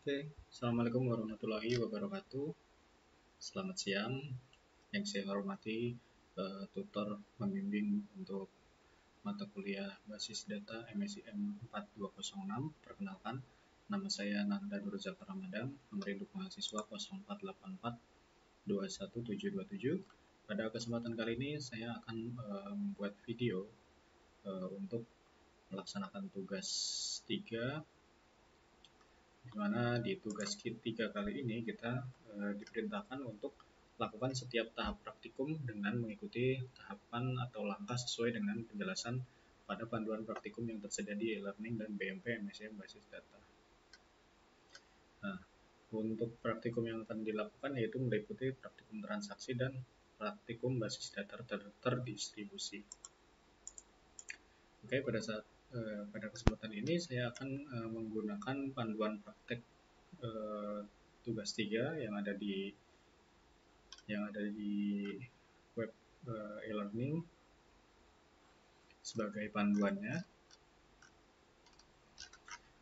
Oke, Assalamualaikum warahmatullahi wabarakatuh. Selamat siang. Yang saya hormati tutor pembimbing untuk mata kuliah basis data MSIM 4206. Perkenalkan, nama saya Nanda Nurzafar Ramadan, nomor induk mahasiswa 0484 21727. Pada kesempatan kali ini saya akan membuat video untuk melaksanakan tugas 3, di mana di tugas 3 kali ini kita diperintahkan untuk lakukan setiap tahap praktikum dengan mengikuti tahapan atau langkah sesuai dengan penjelasan pada panduan praktikum yang tersedia di e-learning dan BMP MSIM basis data. Nah, untuk praktikum yang akan dilakukan yaitu meliputi praktikum transaksi dan praktikum basis data terdistribusi. Oke, pada kesempatan ini saya akan menggunakan panduan praktek tugas 3 yang ada di web e-learning sebagai panduannya.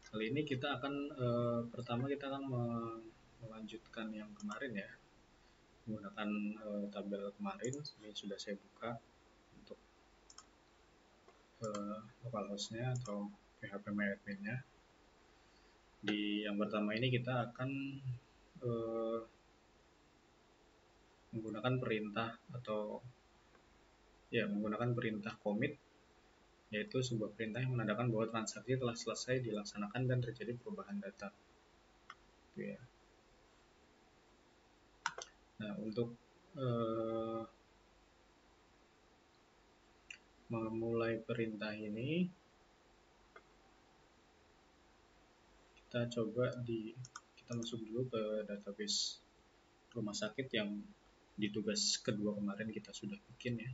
Kali ini kita akan pertama kita akan melanjutkan yang kemarin ya, menggunakan tabel kemarin. Ini sudah saya buka untuk localhost-nya atau php-my-admin-nya. Di yang pertama ini kita akan menggunakan perintah commit, yaitu sebuah perintah yang menandakan bahwa transaksi telah selesai dilaksanakan dan terjadi perubahan data. Ya. Nah, untuk memulai perintah ini, kita masuk dulu ke database rumah sakit yang di tugas kedua kemarin kita sudah bikin ya.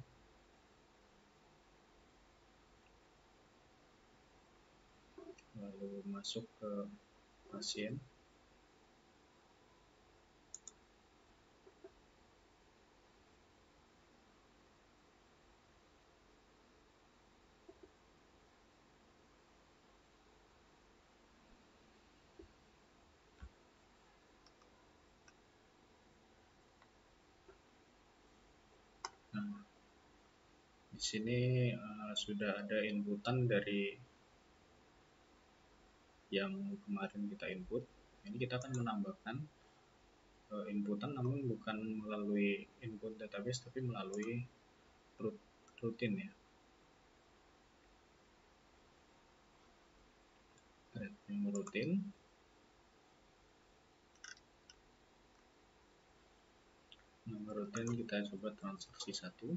Lalu masuk ke pasien. Nah, di sini sudah ada inputan dari yang kemarin kita input. Ini kita akan menambahkan inputan namun bukan melalui input database tapi melalui rutin ya. Yang rutin. Nomor rutin kita coba transaksi 1.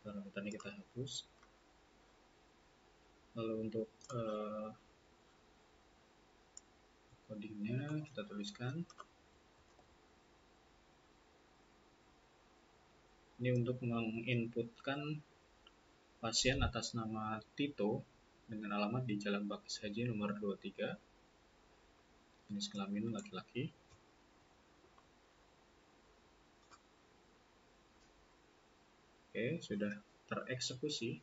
Parameternya kita hapus. Lalu untuk codingnya kita tuliskan. Ini untuk menginputkan pasien atas nama Tito dengan alamat di Jalan Bakis Haji nomor 23, jenis kelamin laki-laki. Oke, sudah tereksekusi.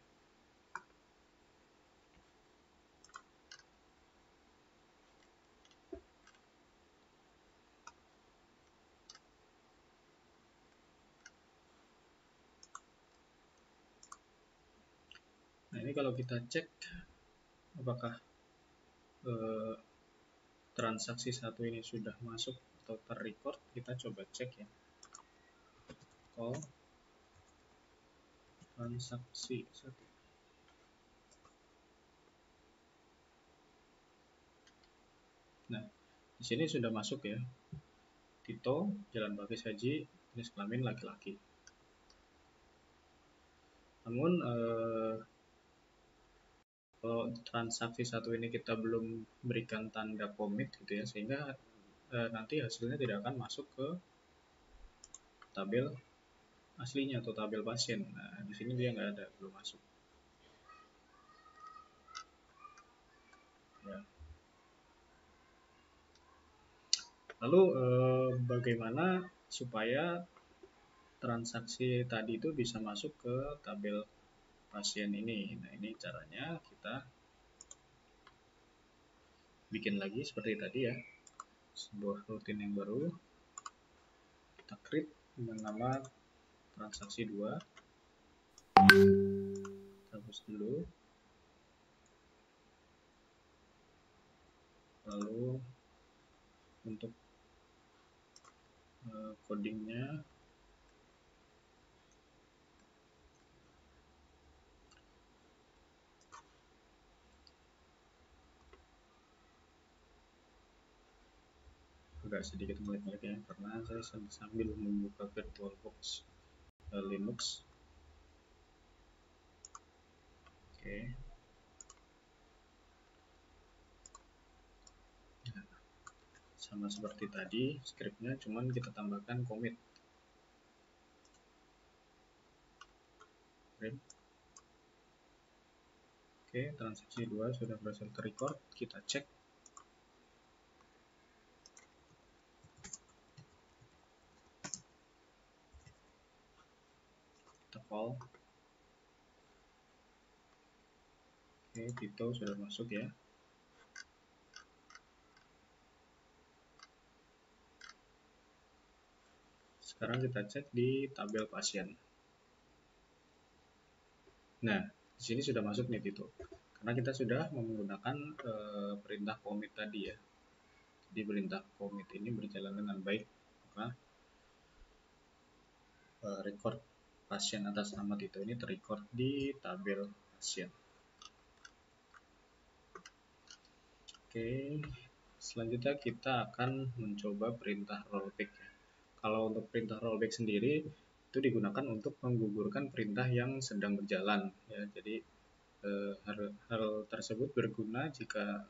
Nah, ini kalau kita cek apakah transaksi 1 ini sudah masuk atau terrecord, kita coba cek ya. Call transaksi 1. Nah, di sini sudah masuk ya. Tito, Jalan Bakis Haji, jenis kelamin laki-laki. Namun kalau transaksi 1 ini kita belum berikan tanda commit gitu ya, sehingga nanti hasilnya tidak akan masuk ke tabel aslinya atau tabel pasien. Nah, di sini dia nggak ada, belum masuk. Ya. Lalu bagaimana supaya transaksi tadi itu bisa masuk ke tabel pasien ini? Nah, ini caranya kita bikin lagi seperti tadi ya, sebuah rutin yang baru. Kita create dengan nama transaksi 2. Hapus dulu. Lalu untuk codingnya agak sedikit ngelag ya, karena saya sambil membuka VirtualBox Linux. Oke. Nah, sama seperti tadi scriptnya, cuman kita tambahkan commit. Oke, transaksi 2 sudah berhasil terrecord. Kita cek. Kita call. Oke, Tito sudah masuk ya. Sekarang kita cek di tabel pasien. Nah, di sini sudah masuk nih Tito. Karena kita sudah menggunakan perintah commit tadi ya. Jadi perintah commit ini berjalan dengan baik. Maka record pasien atas nama Tito ini terrecord di tabel pasien. Oke, selanjutnya kita akan mencoba perintah rollback ya. Kalau untuk perintah rollback sendiri itu digunakan untuk menggugurkan perintah yang sedang berjalan ya. Jadi hal tersebut berguna jika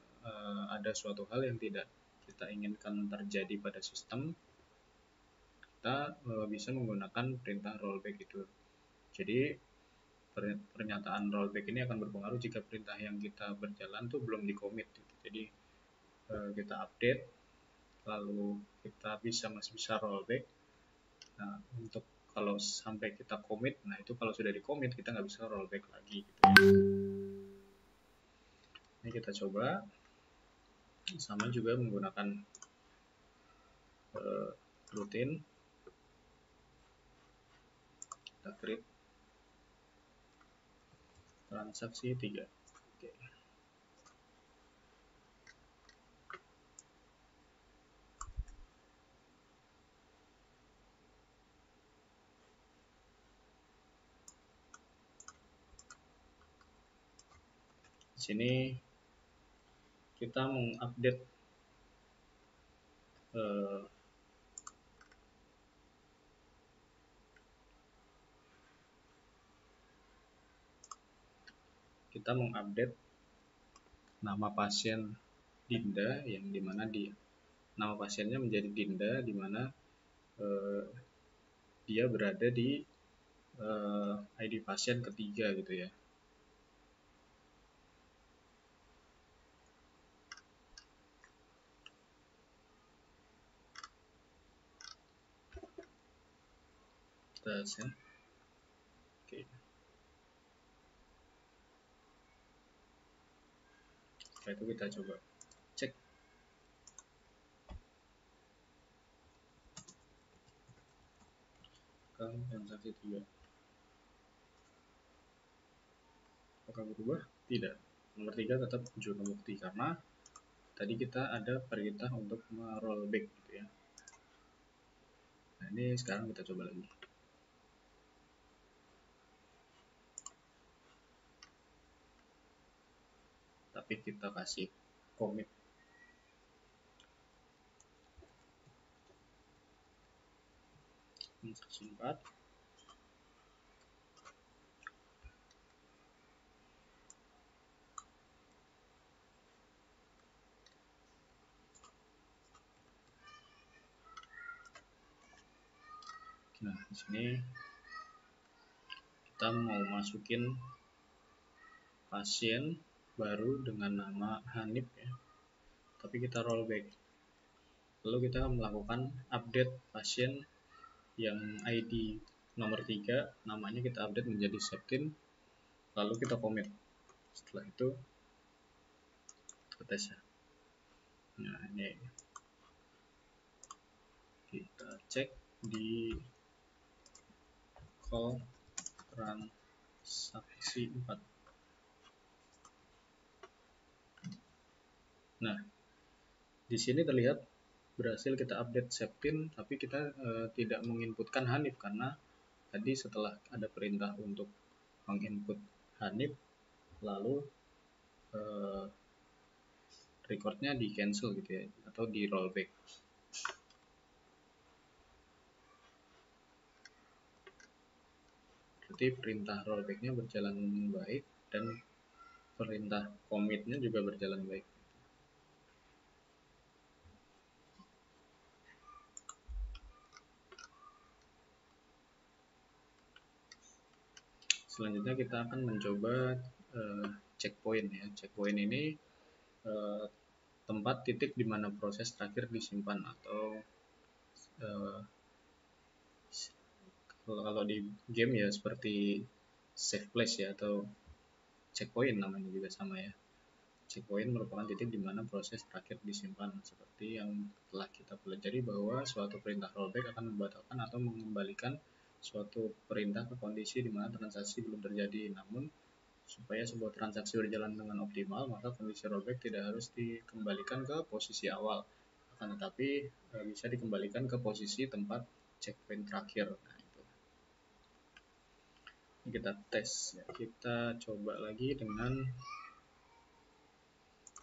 ada suatu hal yang tidak kita inginkan terjadi pada sistem. Kita bisa menggunakan perintah rollback itu. Jadi pernyataan rollback ini akan berpengaruh jika perintah yang kita berjalan tuh belum di commit gitu. Jadi kita update, lalu kita masih bisa rollback. Nah, untuk kalau sampai kita commit, nah itu kalau sudah di commit kita nggak bisa rollback lagi gitu ya. Ini kita coba, sama juga menggunakan rutin. Kita create transaksi 3. Oke. Di sini kita mengupdate nama pasien Dinda, yang dimana nama pasiennya menjadi Dinda, dimana dia berada di ID pasien ketiga gitu ya. Kita send. Oke. Setelah itu kita coba cek. Transaksi 3. Apakah berubah? Tidak. Nomor 3 tetap zona bukti karena tadi kita ada perintah untuk merollback gitu ya. Nah, ini sekarang kita coba lagi. Tapi kita kasih commit. Transaksi 4. Nah, di sini kita mau masukin pasien baru dengan nama Hanif ya. Tapi kita rollback. Lalu kita melakukan update pasien yang ID nomor 3, namanya kita update menjadi Septin. Lalu kita commit. Setelah itu kita tes ya. Nah, ini kita cek di call transaksi 4. Nah, di sini terlihat berhasil kita update Septin, tapi kita tidak menginputkan Hanif karena tadi setelah ada perintah untuk menginput Hanif, lalu recordnya di cancel gitu ya, atau di rollback. Berarti perintah rollbacknya berjalan baik dan perintah commitnya juga berjalan baik. Selanjutnya kita akan mencoba checkpoint ya. Checkpoint ini tempat titik di mana proses terakhir disimpan, atau kalau di game ya seperti save place ya, atau checkpoint namanya juga sama ya. Checkpoint merupakan titik di mana proses terakhir disimpan, seperti yang telah kita pelajari bahwa suatu perintah rollback akan membatalkan atau mengembalikan suatu perintah ke kondisi di mana transaksi belum terjadi. Namun supaya sebuah transaksi berjalan dengan optimal, maka kondisi rollback tidak harus dikembalikan ke posisi awal, akan tetapi bisa dikembalikan ke posisi tempat checkpoint terakhir. Nah, itu. Ini kita tes ya. Kita coba lagi dengan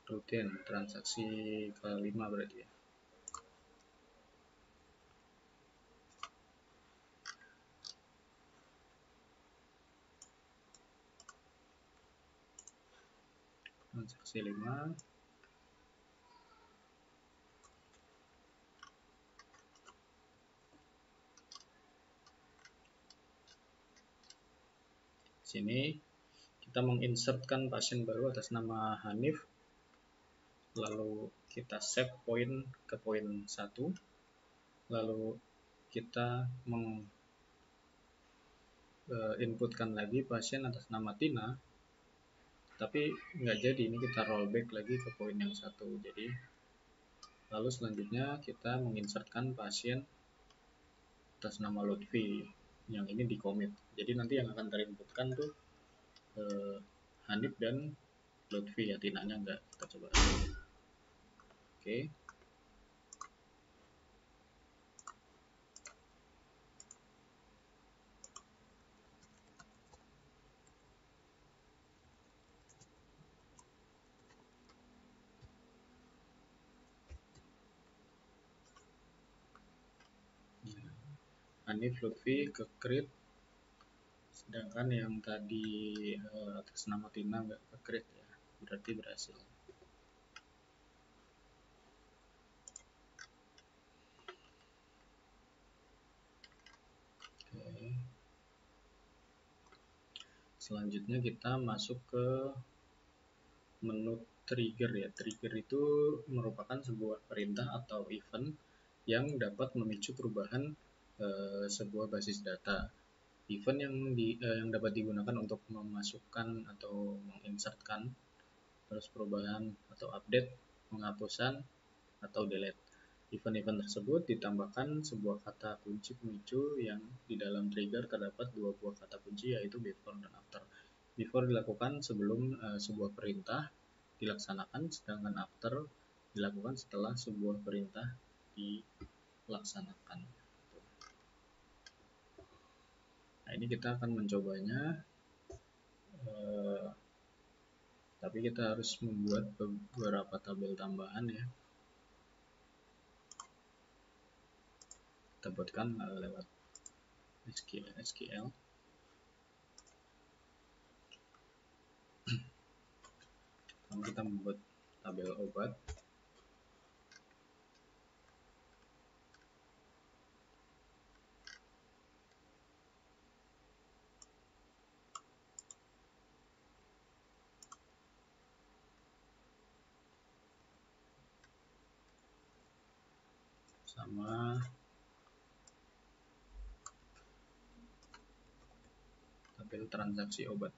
rutin transaksi kelima berarti ya. Transaksi 5. Sini kita menginsertkan pasien baru atas nama Hanif, lalu kita save point ke poin 1, lalu kita inputkan lagi pasien atas nama Tina, tapi nggak jadi. Ini kita rollback lagi ke poin yang 1. Jadi lalu selanjutnya kita menginsertkan pasien atas nama Lutfi, yang ini di commit. Jadi nanti yang akan terinputkan tuh Hanif dan Lutfi ya, Tinanya enggak. Kita coba. Oke. Hanif Lutfi ke create, sedangkan yang tadi atas nama Tina nggak ke create ya, berarti berhasil. Oke. Selanjutnya kita masuk ke menu trigger ya. Trigger itu merupakan sebuah perintah atau event yang dapat memicu perubahan sebuah basis data. Event yang dapat digunakan untuk memasukkan atau menginsertkan, terus perubahan atau update, penghapusan, atau delete. Event-event tersebut ditambahkan sebuah kata kunci pemicu yang di dalam trigger terdapat dua buah kata kunci, yaitu before dan after. Before dilakukan sebelum sebuah perintah dilaksanakan, sedangkan after dilakukan setelah sebuah perintah dilaksanakan. Nah, ini kita akan mencobanya, tapi kita harus membuat beberapa tabel tambahan ya. Kita buatkan lewat SQL. Lalu kita membuat tabel obat. Sama tabel transaksi obat.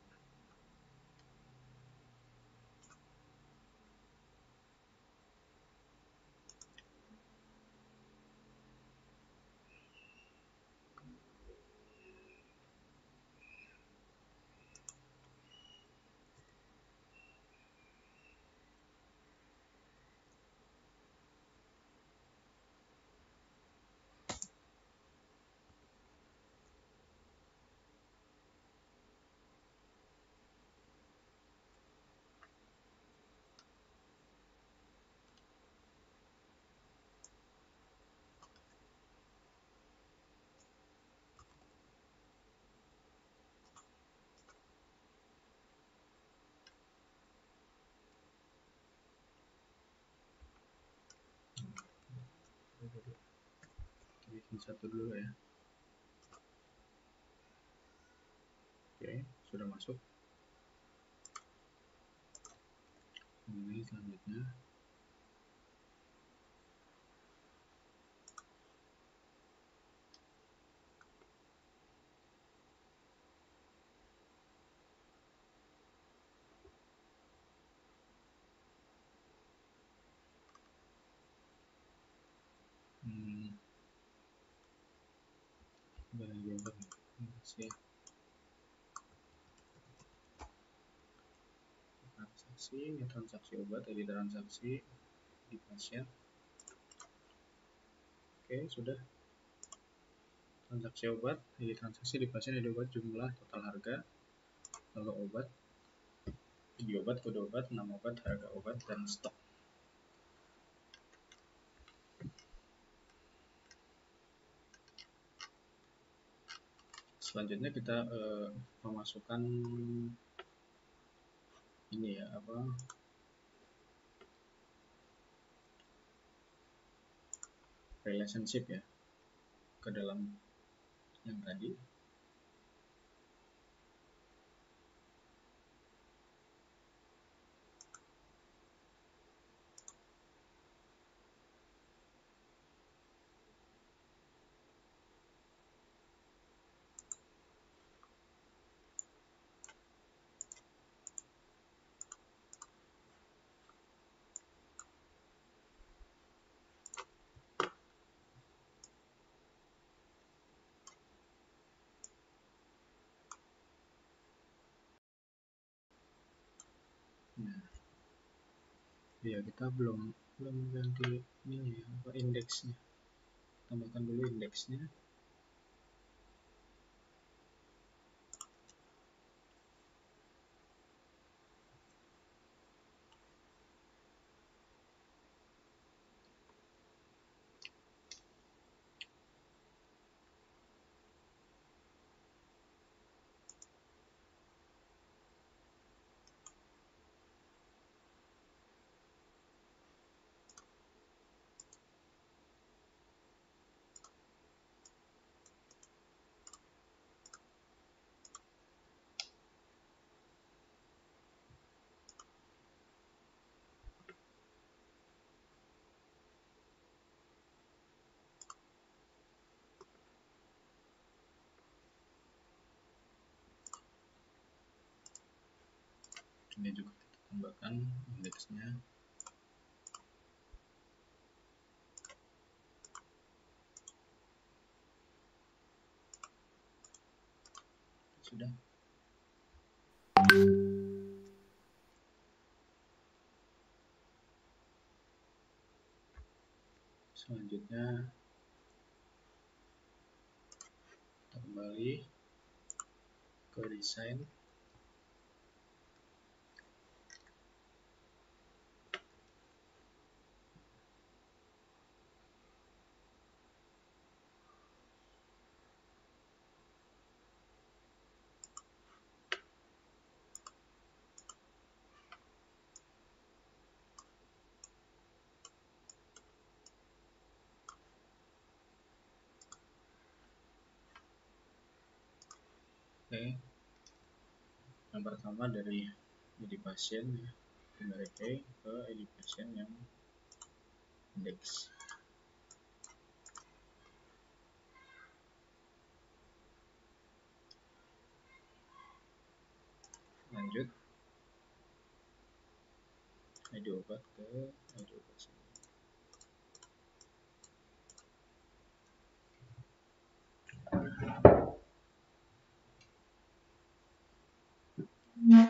satu dulu ya. Oke, sudah masuk. Ini selanjutnya. Transaksi, ini transaksi obat, jadi transaksi di pasien. Oke, sudah. Transaksi obat, jadi transaksi di pasien, jadi obat, jumlah, total harga, lalu obat, video obat, kode obat, nama obat, harga obat, dan stok. Selanjutnya kita memasukkan ini ya, relationship ya ke dalam yang tadi. Nah, ya kita belum ganti ini ya, indeksnya. Tambahkan dulu indeksnya. Ini juga kita tambahkan indeksnya. Sudah. Selanjutnya kita kembali ke desain. Oke, yang pertama dari ID pasien ya, primary key ke ID pasien yang indeks. Lanjut ID obat ke ID obat sendiri. Ya.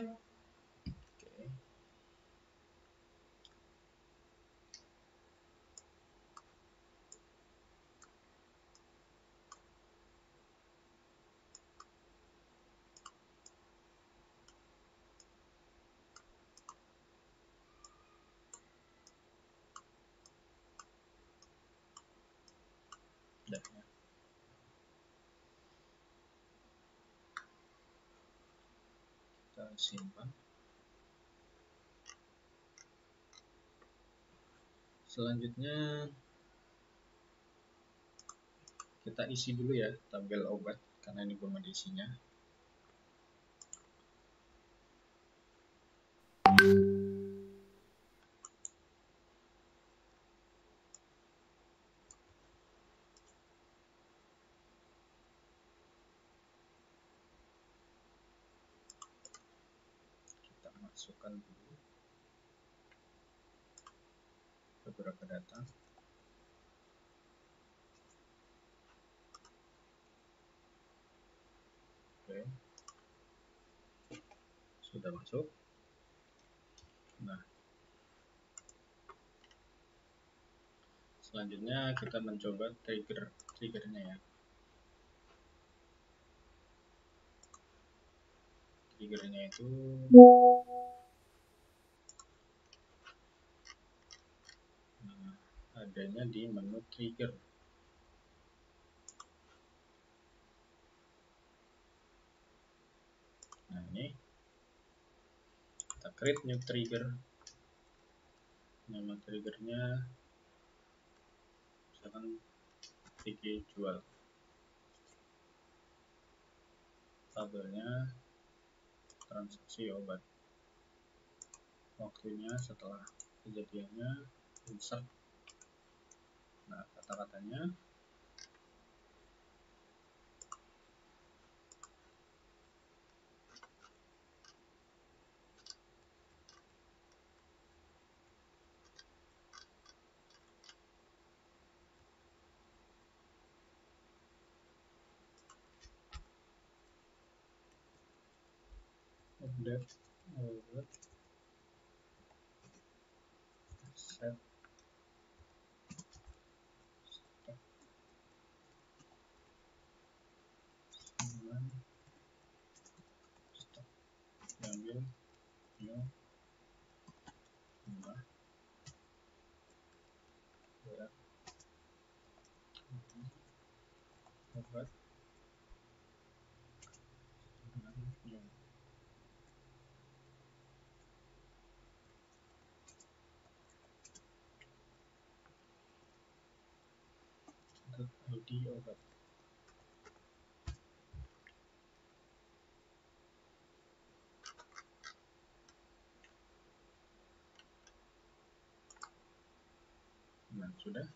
Kita simpan. Selanjutnya kita isi dulu ya tabel obat karena ini belum ada isinya. Kita masukkan dulu beberapa data. Oke, sudah masuk. Nah, selanjutnya kita mencoba triggernya ya. Triggernya itu adanya di menu trigger. Nah, ini kita create new trigger. Nama triggernya misalkan PG jual. Tabelnya transaksi obat. Waktunya setelah kejadiannya, insert. Nah, kata-katanya update obat set stop dengan stop diambil new jumlah ya obat dengan new ID obat. Nah, sudah.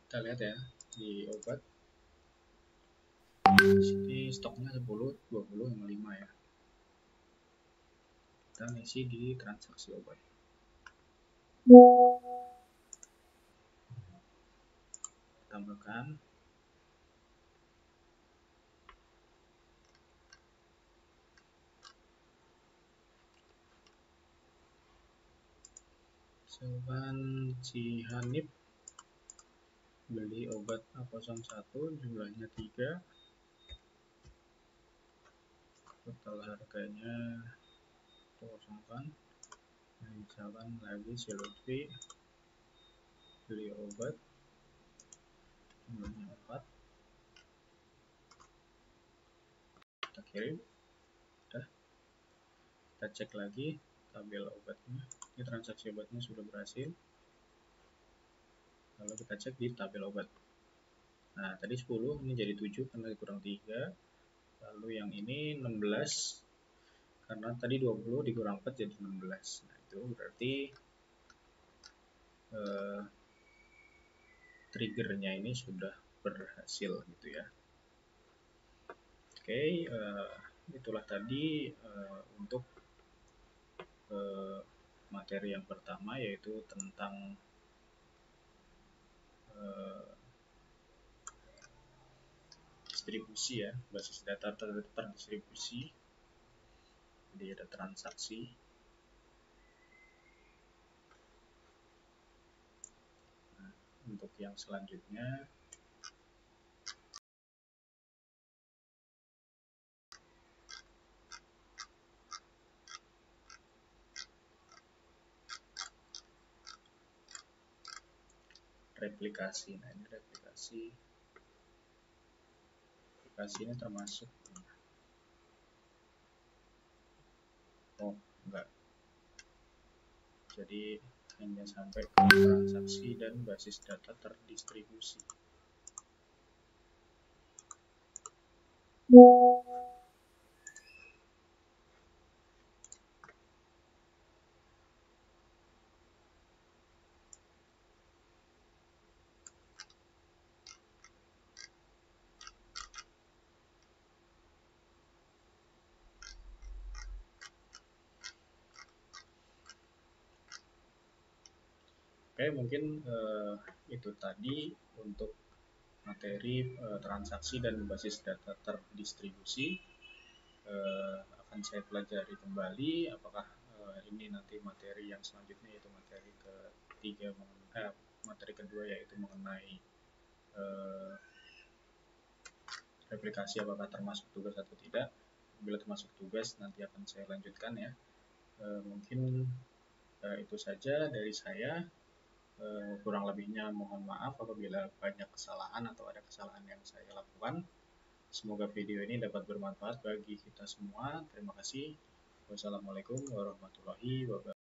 Kita lihat ya di obat. Di sini stoknya 10, 20, 5 ya. Kita ngisi di transaksi obat. Tambahkan misalkan Cihanip beli obat A01 jumlahnya 3, total harganya kosongkan. Nah, misalkan lagi si Lutfi beli obat jumlahnya 4, kita kirim. Udah, kita cek lagi tabel obatnya. Ini transaksi obatnya sudah berhasil. Lalu kita cek di tabel obat. Nah, tadi 10, ini jadi 7 karena dikurang 3. Lalu yang ini 16 karena tadi 20 dikurang 4 jadi 16. Nah, itu berarti triggernya ini sudah berhasil gitu ya. Oke, itulah tadi untuk materi yang pertama, yaitu tentang distribusi ya, basis data terdistribusi. Jadi ada transaksi. Nah, untuk yang selanjutnya replikasi. Nah, ini replikasi ini termasuk, oh enggak, jadi hanya sampai ke transaksi dan basis data terdistribusi. Oke, mungkin itu tadi untuk materi transaksi dan basis data terdistribusi. Akan saya pelajari kembali apakah ini nanti materi yang selanjutnya, yaitu materi ketiga, materi kedua, yaitu mengenai replikasi apakah termasuk tugas atau tidak. Bila termasuk tugas nanti akan saya lanjutkan ya. Mungkin itu saja dari saya. Kurang lebihnya mohon maaf apabila banyak kesalahan atau ada kesalahan yang saya lakukan. Semoga video ini dapat bermanfaat bagi kita semua. Terima kasih. Wassalamualaikum warahmatullahi wabarakatuh.